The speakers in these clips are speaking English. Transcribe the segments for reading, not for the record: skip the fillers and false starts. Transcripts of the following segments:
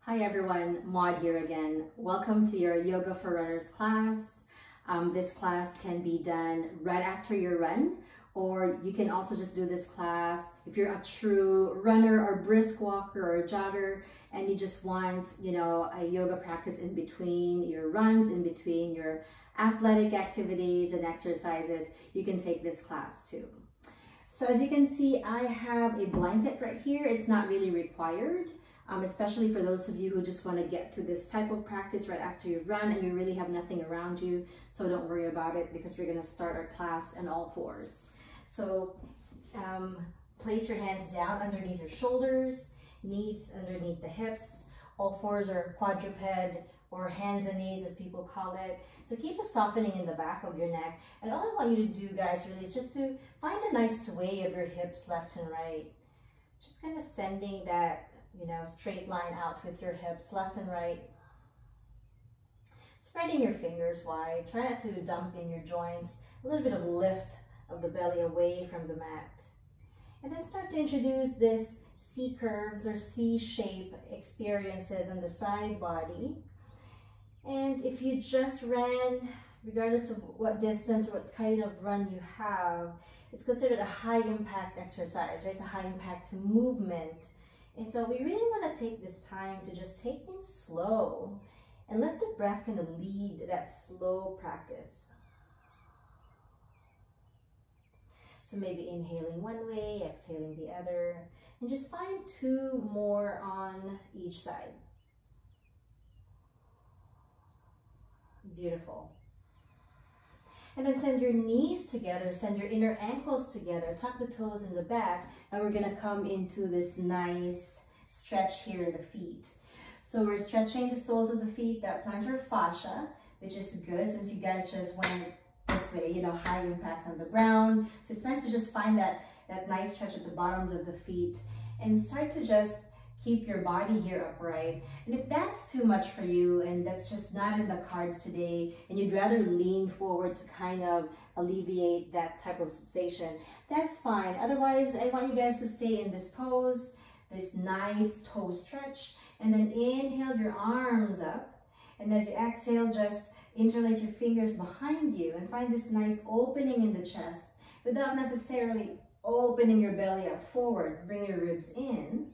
Hi everyone, Maud here again. Welcome to your Yoga for Runners class. This class can be done right after your run, or you can also just do this class if you're a true runner or brisk walker or a jogger and you just want, a yoga practice in between your runs, in between your athletic activities and exercises. You can take this class too. So as you can see, I have a blanket right here. It's not really required. Especially for those of you who just want to get to this type of practice right after you run and you really have nothing around you. So don't worry about it because we're going to start our class on all fours. So place your hands down underneath your shoulders, knees underneath the hips. All fours are quadruped or hands and knees as people call it. So keep a softening in the back of your neck. And all I want you to do, guys, really is just to find a nice sway of your hips left and right. Just kind of sending that straight line out with your hips, left and right. Spreading your fingers wide. Try not to dump in your joints. A little bit of lift of the belly away from the mat. And then start to introduce this C curves or C shape experiences on the side body. And if you just ran, regardless of what distance or what kind of run you have, it's considered a high impact exercise, right? It's a high impact movement. And so we really want to take this time to just take things slow and let the breath kind of lead that slow practice. So maybe inhaling one way, exhaling the other, and just find two more on each side. Beautiful. And then send your knees together, send your inner ankles together, tuck the toes in the back, and we're gonna come into this nice stretch here in the feet. So we're stretching the soles of the feet, that plantar fascia, which is good since you guys just went this way, high impact on the ground. So it's nice to just find that nice stretch at the bottoms of the feet and start to just keep your body here upright. And if that's too much for you and that's just not in the cards today and you'd rather lean forward to kind of alleviate that type of sensation, that's fine. Otherwise, I want you guys to stay in this pose, this nice toe stretch, and then inhale your arms up. And as you exhale, just interlace your fingers behind you and find this nice opening in the chest without necessarily opening your belly up forward. Bring your ribs in.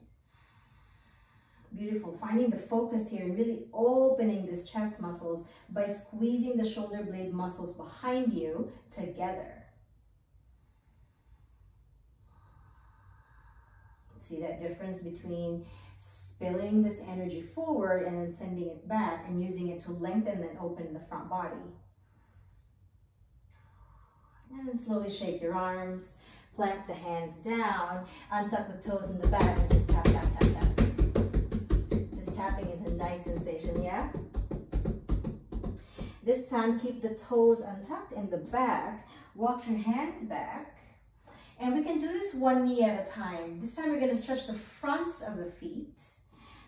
Beautiful. Finding the focus here and really opening these chest muscles by squeezing the shoulder blade muscles behind you together. See that difference between spilling this energy forward and then sending it back and using it to lengthen and open the front body. And then slowly shake your arms, plank the hands down, untuck the toes in the back and just tap, tap, tap, tap. Tapping is a nice sensation, yeah? This time, keep the toes untucked in the back. Walk your hands back. And we can do this one knee at a time. This time, we're going to stretch the fronts of the feet.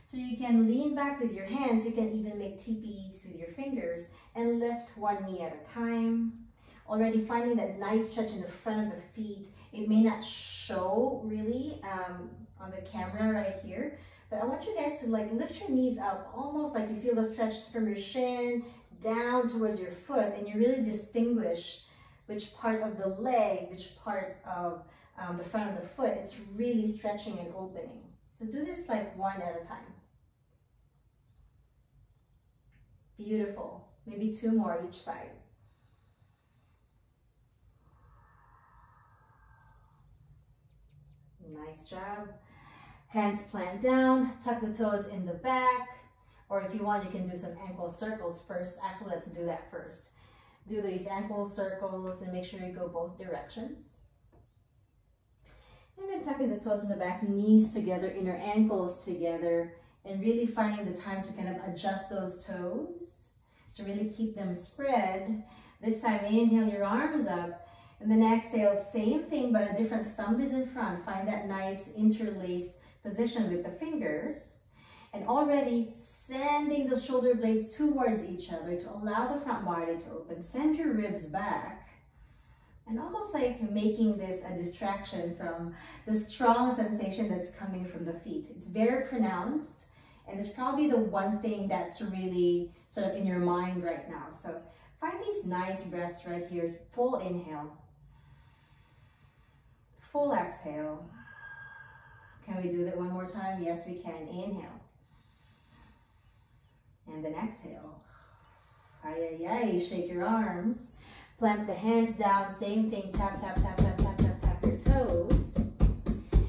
So you can lean back with your hands. You can even make teepees with your fingers and lift one knee at a time. Already finding that nice stretch in the front of the feet. It may not show really on the camera right here, but I want you guys to lift your knees up, almost like you feel the stretch from your shin down towards your foot, and you really distinguish which part of the leg, which part of the front of the foot, it's really stretching and opening. So do this one at a time. Beautiful. Maybe two more each side. Nice job. Hands plant down, tuck the toes in the back, or if you want, you can do some ankle circles first. Actually, let's do that first. Do these ankle circles and make sure you go both directions. And then tucking the toes in the back, knees together, inner ankles together, and really finding the time to kind of adjust those toes to really keep them spread. This time, inhale your arms up. And then exhale, same thing, but a different thumb is in front. Find that nice interlace position with the fingers. And already sending the shoulder blades towards each other to allow the front body to open. Send your ribs back. And almost like making this a distraction from the strong sensation that's coming from the feet. It's very pronounced. And it's probably the one thing that's really sort of in your mind right now. So find these nice breaths right here. Full inhale. Full exhale. Can we do that one more time? Yes, we can. Inhale. And then exhale. Ay, ay, ay. Shake your arms. Plant the hands down. Same thing. Tap, tap, tap, tap, tap, tap, tap your toes.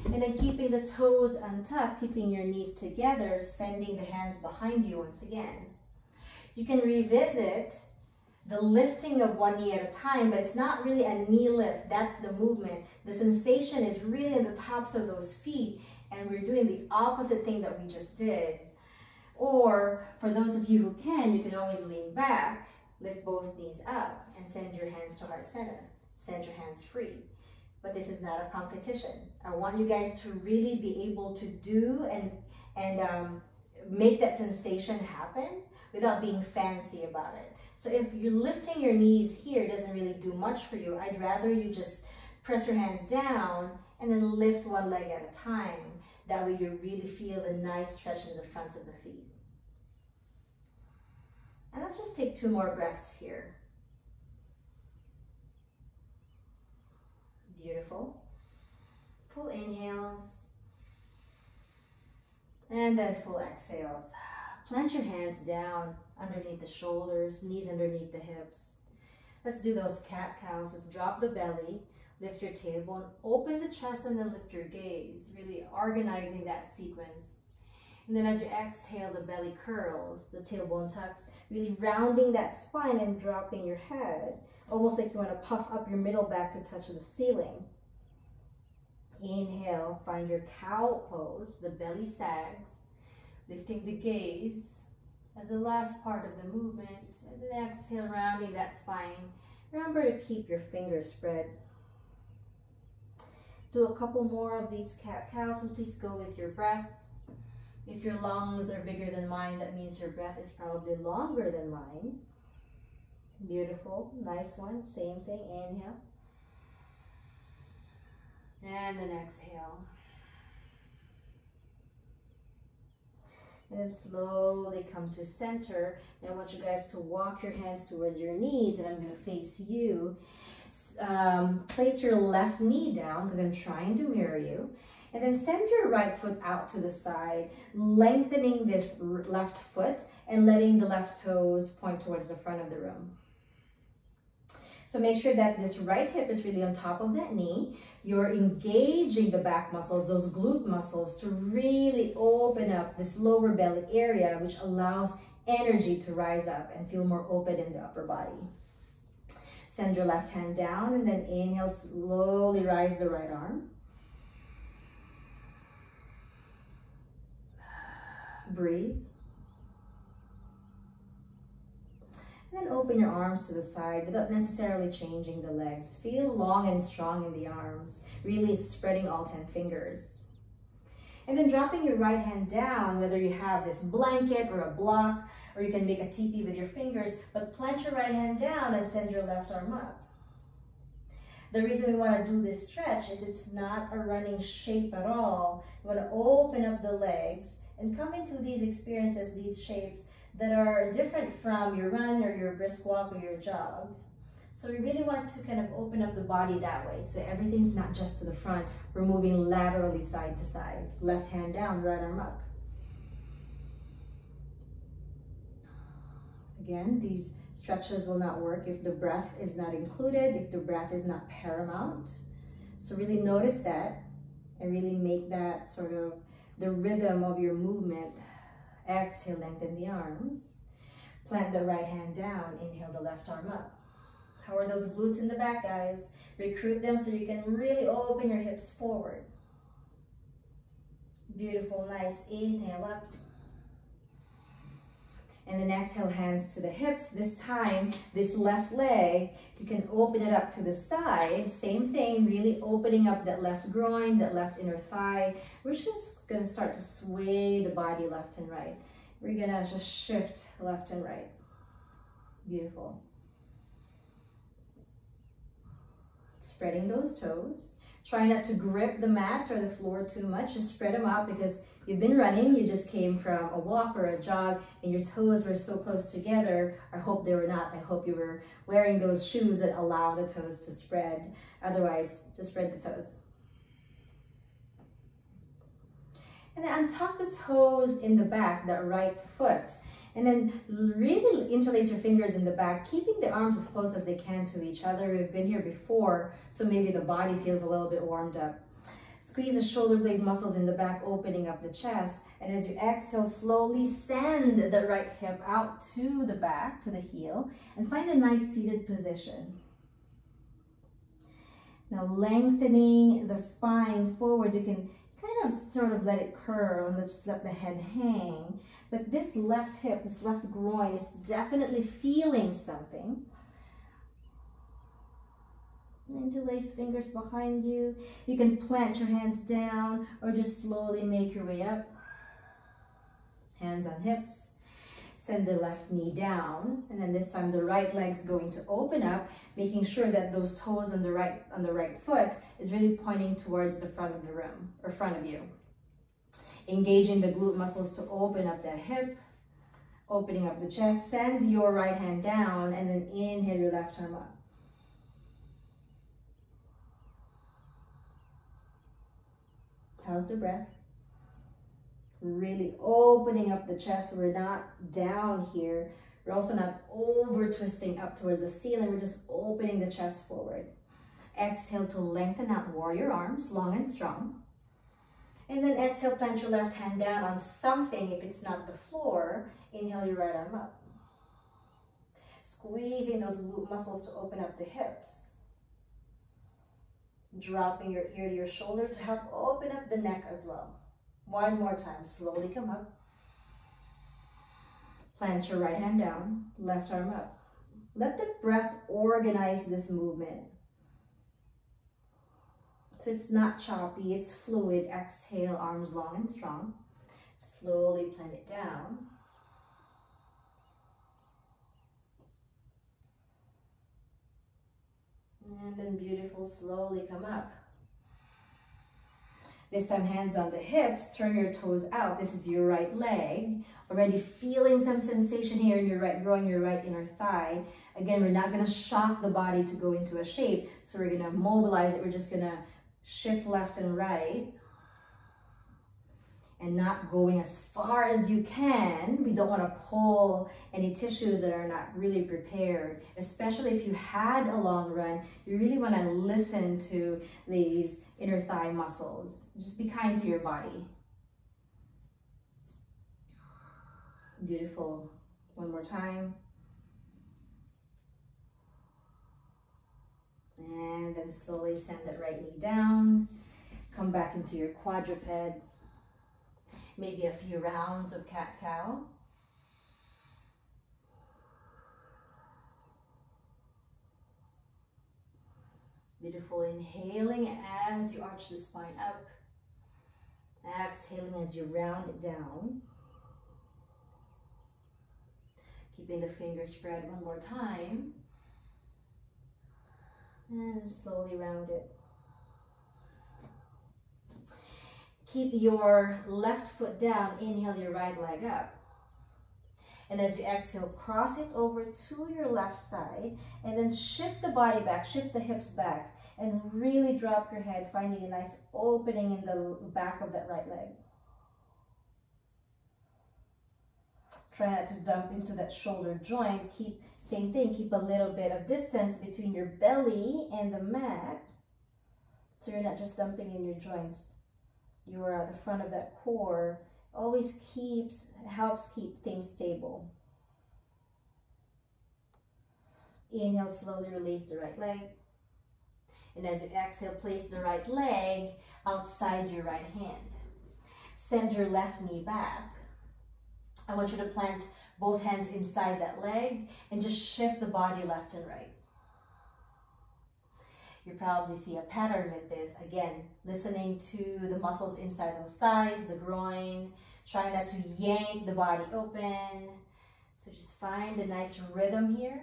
And then keeping the toes untucked, keeping your knees together, sending the hands behind you once again. You can revisit the lifting of one knee at a time, but it's not really a knee lift. That's the movement. The sensation is really in the tops of those feet, and we're doing the opposite thing that we just did. Or for those of you who can, you can always lean back, lift both knees up, and send your hands to heart center. Send your hands free. But this is not a competition. I want you guys to really be able to do and make that sensation happen without being fancy about it. So if you're lifting your knees here, it doesn't really do much for you. I'd rather you just press your hands down and then lift one leg at a time. That way you really feel the nice stretch in the fronts of the feet. And let's just take 2 more breaths here. Beautiful. Full inhales. And then full exhales. Plant your hands down underneath the shoulders, knees underneath the hips. Let's do those cat-cows. Let's drop the belly, lift your tailbone, open the chest, and then lift your gaze, really organizing that sequence. And then as you exhale, the belly curls, the tailbone tucks, really rounding that spine and dropping your head, almost like you want to puff up your middle back to touch the ceiling. Inhale, find your cow pose, the belly sags, lifting the gaze as the last part of the movement, and then exhale, rounding that spine. Remember to keep your fingers spread. Do a couple more of these cat-cows, and please go with your breath. If your lungs are bigger than mine, that means your breath is probably longer than mine. Beautiful, nice one. Same thing, inhale. And then exhale. And then slowly come to center. And I want you guys to walk your hands towards your knees, and I'm going to face you. Place your left knee down because I'm trying to mirror you. And then send your right foot out to the side, lengthening this left foot and letting the left toes point towards the front of the room. So make sure that this right hip is really on top of that knee. You're engaging the back muscles, those glute muscles, to really open up this lower belly area, which allows energy to rise up and feel more open in the upper body. Send your left hand down, and then inhale, slowly rise the right arm. Breathe. And then open your arms to the side without necessarily changing the legs. Feel long and strong in the arms, really spreading all 10 fingers. And then dropping your right hand down, whether you have this blanket or a block, or you can make a teepee with your fingers, but plant your right hand down and send your left arm up. The reason we want to do this stretch is it's not a running shape at all. You want to open up the legs and come into these experiences, these shapes that are different from your run or your brisk walk or your jog. So we really want to kind of open up the body that way. So everything's not just to the front. We're moving laterally side to side. Left hand down, right arm up. Again, these stretches will not work if the breath is not included, if the breath is not paramount. So really notice that and really make that sort of the rhythm of your movement. Exhale, lengthen the arms. Plant the right hand down. Inhale, the left arm up. How are those glutes in the back, guys? Recruit them so you can really open your hips forward. Beautiful, nice. Inhale up. And then exhale, hands to the hips. This time, this left leg, you can open it up to the side. Same thing, really opening up that left groin, that left inner thigh. We're just going to start to sway the body left and right. We're going to just shift left and right. Beautiful. Spreading those toes. Try not to grip the mat or the floor too much. Just spread them out because you've been running, you just came from a walk or a jog, and your toes were so close together. I hope they were not. I hope you were wearing those shoes that allow the toes to spread. Otherwise, just spread the toes. And then untuck the toes in the back, that right foot. And then really interlace your fingers in the back, keeping the arms as close as they can to each other. We've been here before, so maybe the body feels a little bit warmed up. Squeeze the shoulder blade muscles in the back, opening up the chest. And as you exhale, slowly send the right hip out to the back, to the heel, and find a nice seated position. Now lengthening the spine forward, you can kind of sort of let it curl and just let the head hang. But this left hip, this left groin is definitely feeling something. Interlace fingers behind you. You can plant your hands down or just slowly make your way up. Hands on hips. Send the left knee down, and then this time the right leg's going to open up, making sure that those toes on the right foot is really pointing towards the front of the room or front of you. Engaging the glute muscles to open up that hip, opening up the chest. Send your right hand down, and then inhale your left arm up. How's the breath? Really opening up the chest. We're not down here. We're also not over twisting up towards the ceiling. We're just opening the chest forward. Exhale to lengthen out warrior arms, long and strong. And then exhale, plant your left hand down on something. If it's not the floor, inhale your right arm up. Squeezing those glute muscles to open up the hips. Dropping your ear to your shoulder to help open up the neck as well. One more time, slowly come up. Plant your right hand down, left arm up. Let the breath organize this movement. So it's not choppy, it's fluid. Exhale, arms long and strong. Slowly plant it down. And then beautiful, slowly come up. This time, hands on the hips, turn your toes out. This is your right leg. Already feeling some sensation here in your right groin, your right inner thigh. Again, we're not gonna shock the body to go into a shape. So we're gonna mobilize it. We're just gonna shift left and right. And not going as far as you can. We don't wanna pull any tissues that are not really prepared. Especially if you had a long run, you really wanna listen to these inner thigh muscles. Just be kind to your body. Beautiful. One more time. And then slowly send that right knee down. Come back into your quadruped. Maybe a few rounds of cat-cow. Beautiful, inhaling as you arch the spine up. Exhaling as you round it down. Keeping the fingers spread one more time. And slowly round it. Keep your left foot down, inhale your right leg up. And as you exhale, cross it over to your left side, and then shift the body back, shift the hips back, and really drop your head, finding a nice opening in the back of that right leg. Try not to dump into that shoulder joint. Keep, same thing, keep a little bit of distance between your belly and the mat, so you're not just dumping in your joints. You are at the front of that core. Always helps keep things stable. Inhale, slowly release the right leg. And as you exhale, place the right leg outside your right hand. Send your left knee back. I want you to plant both hands inside that leg and just shift the body left and right. You probably see a pattern with this. Again, listening to the muscles inside those thighs, the groin. Try not to yank the body open. So just find a nice rhythm here.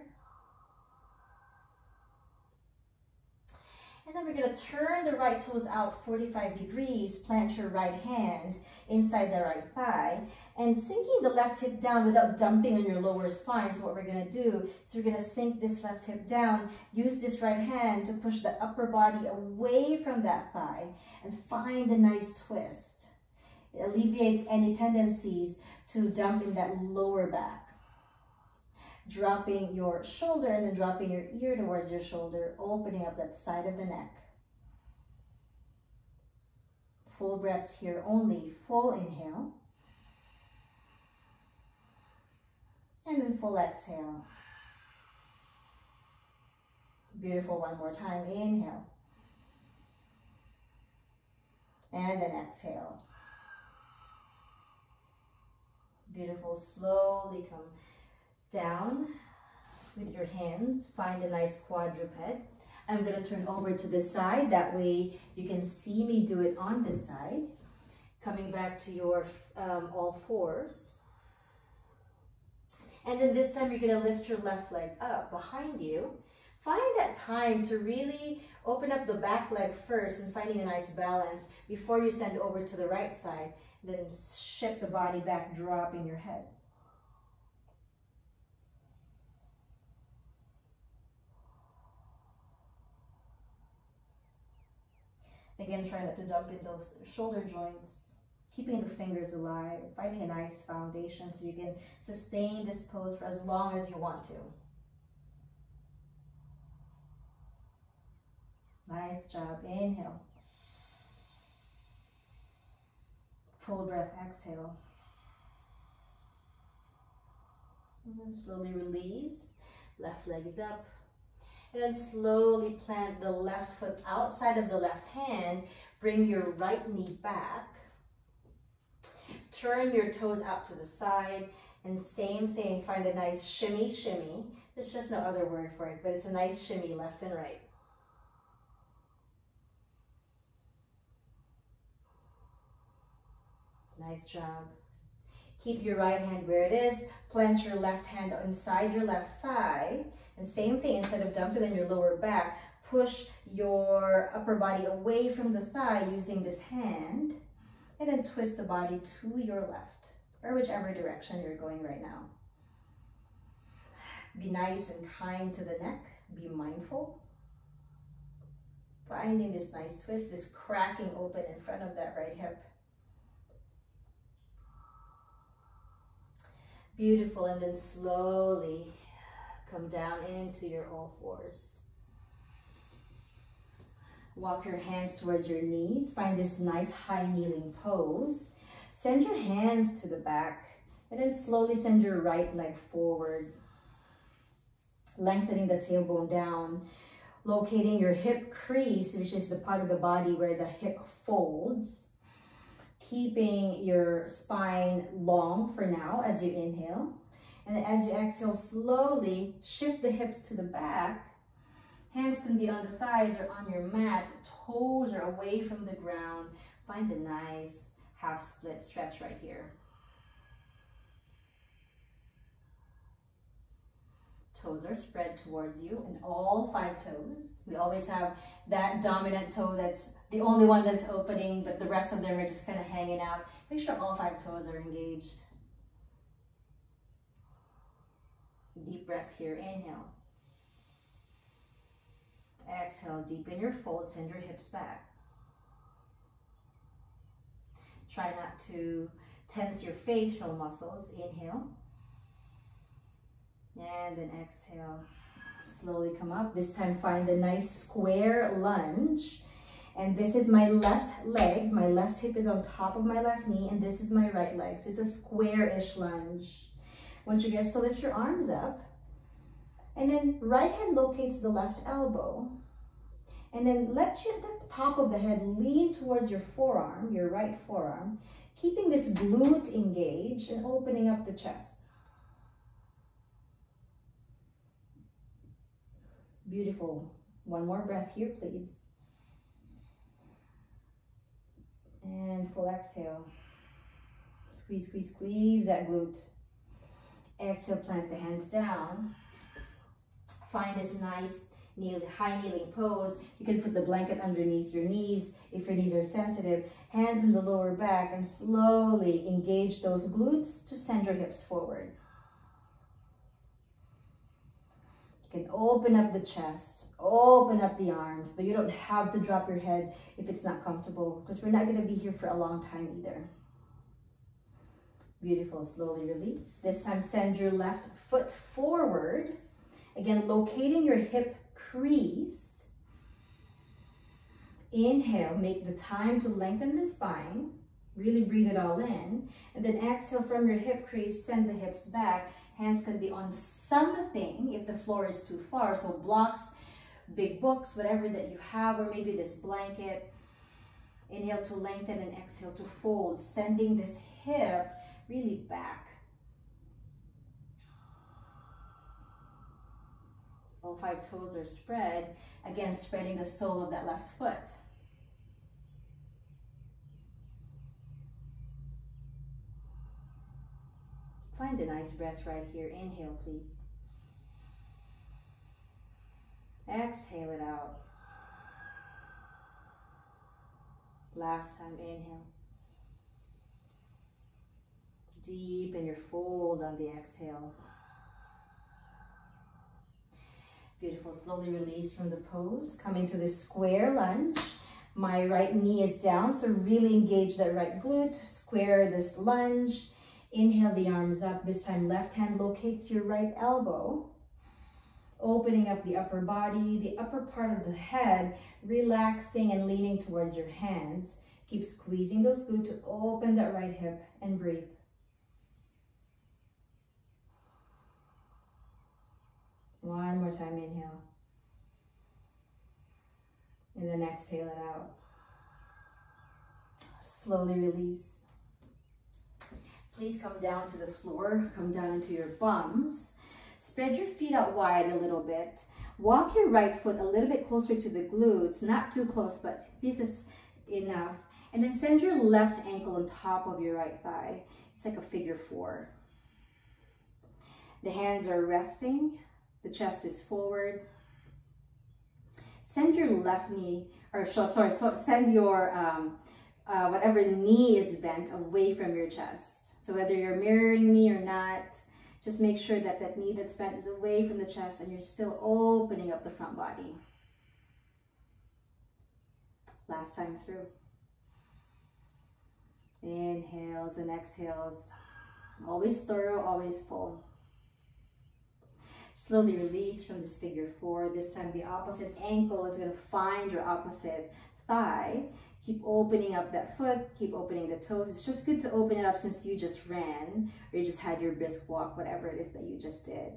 And then we're going to turn the right toes out 45 degrees, plant your right hand inside the right thigh, and sinking the left hip down without dumping on your lower spine. So what we're going to do is we're going to sink this left hip down, use this right hand to push the upper body away from that thigh, and find a nice twist. It alleviates any tendencies to dump in that lower back. Dropping your shoulder and then dropping your ear towards your shoulder, opening up that side of the neck. Full breaths here only. Full inhale. And then full exhale. Beautiful. One more time. Inhale. And then exhale. Beautiful. Slowly come down with your hands. Find a nice quadruped. I'm going to turn over to this side. That way you can see me do it on this side. Coming back to your all fours. And then this time you're going to lift your left leg up behind you. Find that time to really open up the back leg first and finding a nice balance before you send over to the right side. Then shift the body back, dropping your head. Again, try not to dump in those shoulder joints, keeping the fingers alive, finding a nice foundation so you can sustain this pose for as long as you want to. Nice job. Inhale. Full breath. Exhale. And then slowly release. Left leg is up. And then slowly plant the left foot outside of the left hand. Bring your right knee back. Turn your toes out to the side. And same thing, find a nice shimmy, shimmy. There's just no other word for it, but it's a nice shimmy left and right. Nice job. Keep your right hand where it is. Plant your left hand inside your left thigh. And same thing, instead of dumping in your lower back, push your upper body away from the thigh using this hand. And then twist the body to your left, or whichever direction you're going right now. Be nice and kind to the neck. Be mindful. Finding this nice twist, this cracking open in front of that right hip. Beautiful. And then slowly come down into your all fours. Walk your hands towards your knees. Find this nice high kneeling pose. Send your hands to the back and then slowly send your right leg forward. Lengthening the tailbone down. Locating your hip crease, which is the part of the body where the hip folds. Keeping your spine long for now as you inhale. And as you exhale, slowly shift the hips to the back. Hands can be on the thighs or on your mat. Toes are away from the ground. Find a nice half split stretch right here. Toes are spread towards you, and all 5 toes. We always have that dominant toe that's the only one that's opening, but the rest of them are just kind of hanging out. Make sure all 5 toes are engaged. Deep breaths here. Inhale. Exhale. Deepen your fold. Send your hips back. Try not to tense your facial muscles. Inhale. And then exhale. Slowly come up. This time find a nice square lunge. And this is my left leg. My left hip is on top of my left knee. And this is my right leg. So it's a square-ish lunge. Once you get to lift your arms up. And then right hand locates the left elbow. And then let the top of the head lean towards your forearm, your right forearm. Keeping this glute engaged and opening up the chest. Beautiful. One more breath here, please. And full exhale. Squeeze, squeeze, squeeze that glute. Exhale, plant the hands down. Find this nice high kneeling pose. You can put the blanket underneath your knees if your knees are sensitive. Hands in the lower back, and slowly engage those glutes to send your hips forward. You can open up the chest, open up the arms, but you don't have to drop your head if it's not comfortable, because we're not going to be here for a long time either. Beautiful. Slowly release. This time send your left foot forward. Again, locating your hip crease. Inhale, make the time to lengthen the spine. Really breathe it all in. And then exhale from your hip crease, send the hips back. Hands can be on something if the floor is too far. So blocks, big books, whatever that you have, or maybe this blanket. Inhale to lengthen and exhale to fold, sending this hip really back. All 5 toes are spread. Again, spreading the sole of that left foot. Find a nice breath right here. Inhale, please. Exhale it out. Last time, inhale. Deepen your fold on the exhale. Beautiful. Slowly release from the pose. Coming to the square lunge. My right knee is down, so really engage that right glute. Square this lunge. Inhale the arms up. This time left hand locates your right elbow. Opening up the upper body, the upper part of the head, relaxing and leaning towards your hands. Keep squeezing those glutes to open that right hip and breathe. One more time, inhale. And then exhale it out. Slowly release. Please come down to the floor, come down into your bums. Spread your feet out wide a little bit. Walk your right foot a little bit closer to the glutes, not too close, but this is enough. And then send your left ankle on top of your right thigh. It's like a figure 4. The hands are resting. The chest is forward. Send your left knee, or sorry, send your whatever knee is bent away from your chest. So whether you're mirroring me or not, just make sure that that knee that's bent is away from the chest and you're still opening up the front body. Last time through. Inhales and exhales. Always thorough, always full. Slowly release from this figure 4. This time the opposite ankle is going to find your opposite thigh. Keep opening up that foot, keep opening the toes. It's just good to open it up since you just ran or you just had your brisk walk, whatever it is that you just did.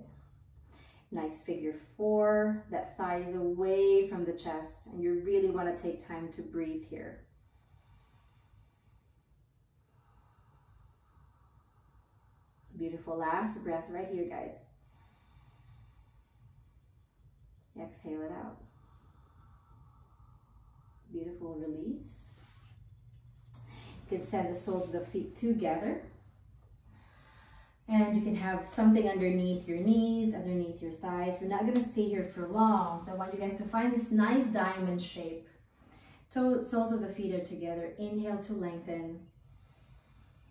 Nice figure 4. That thigh is away from the chest and you really want to take time to breathe here. Beautiful. Last breath right here, guys. Exhale it out. Beautiful. Release. You can send the soles of the feet together. And you can have something underneath your knees, underneath your thighs. We're not going to stay here for long, so I want you guys to find this nice diamond shape. Soles of the feet are together. Inhale to lengthen.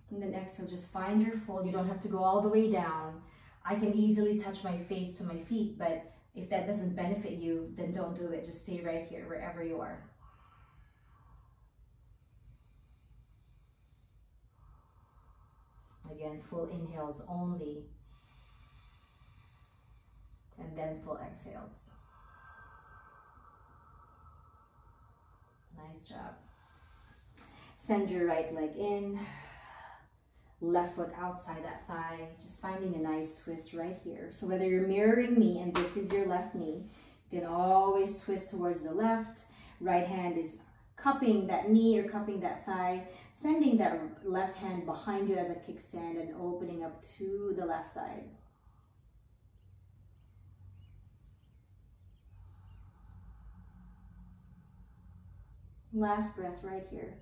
And then exhale, just find your fold. You don't have to go all the way down. I can easily touch my face to my feet, but if that doesn't benefit you, then don't do it. Just stay right here, wherever you are. Again, full inhales only. And then full exhales. Nice job. Send your right leg in. Left foot outside that thigh. Just finding a nice twist right here. So whether you're mirroring me and this is your left knee, you can always twist towards the left. Right hand is cupping that knee or cupping that thigh, sending that left hand behind you as a kickstand and opening up to the left side. Last breath right here.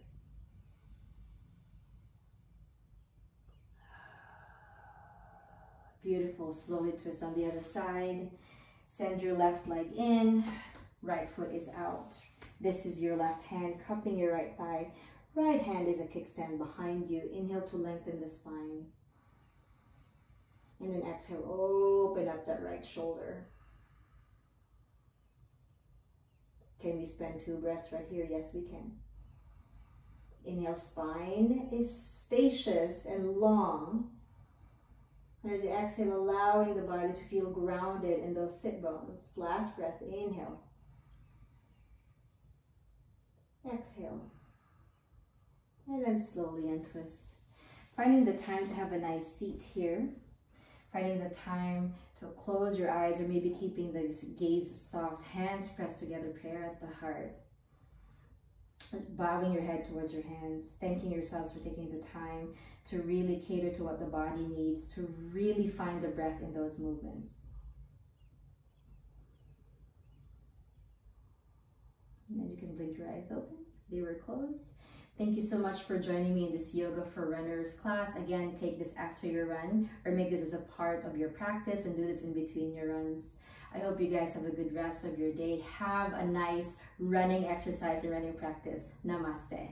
Beautiful. Slowly twist on the other side. Send your left leg in, right foot is out. This is your left hand cupping your right thigh. Right hand is a kickstand behind you. Inhale to lengthen the spine. And then exhale, open up that right shoulder. Can we spend 2 breaths right here? Yes, we can. Inhale, spine is spacious and long. And as you exhale, allowing the body to feel grounded in those sit bones. Last breath, inhale. Exhale. And then slowly untwist. Finding the time to have a nice seat here. Finding the time to close your eyes, or maybe keeping the gaze soft, hands pressed together, prayer at the heart. Bowing your head towards your hands, thanking yourselves for taking the time to really cater to what the body needs, to really find the breath in those movements. And then you can blink your eyes open. They were closed. Thank you so much for joining me in this Yoga for Runners class. Again, take this after your run, or make this as a part of your practice and do this in between your runs. I hope you guys have a good rest of your day. Have a nice running exercise and running practice. Namaste.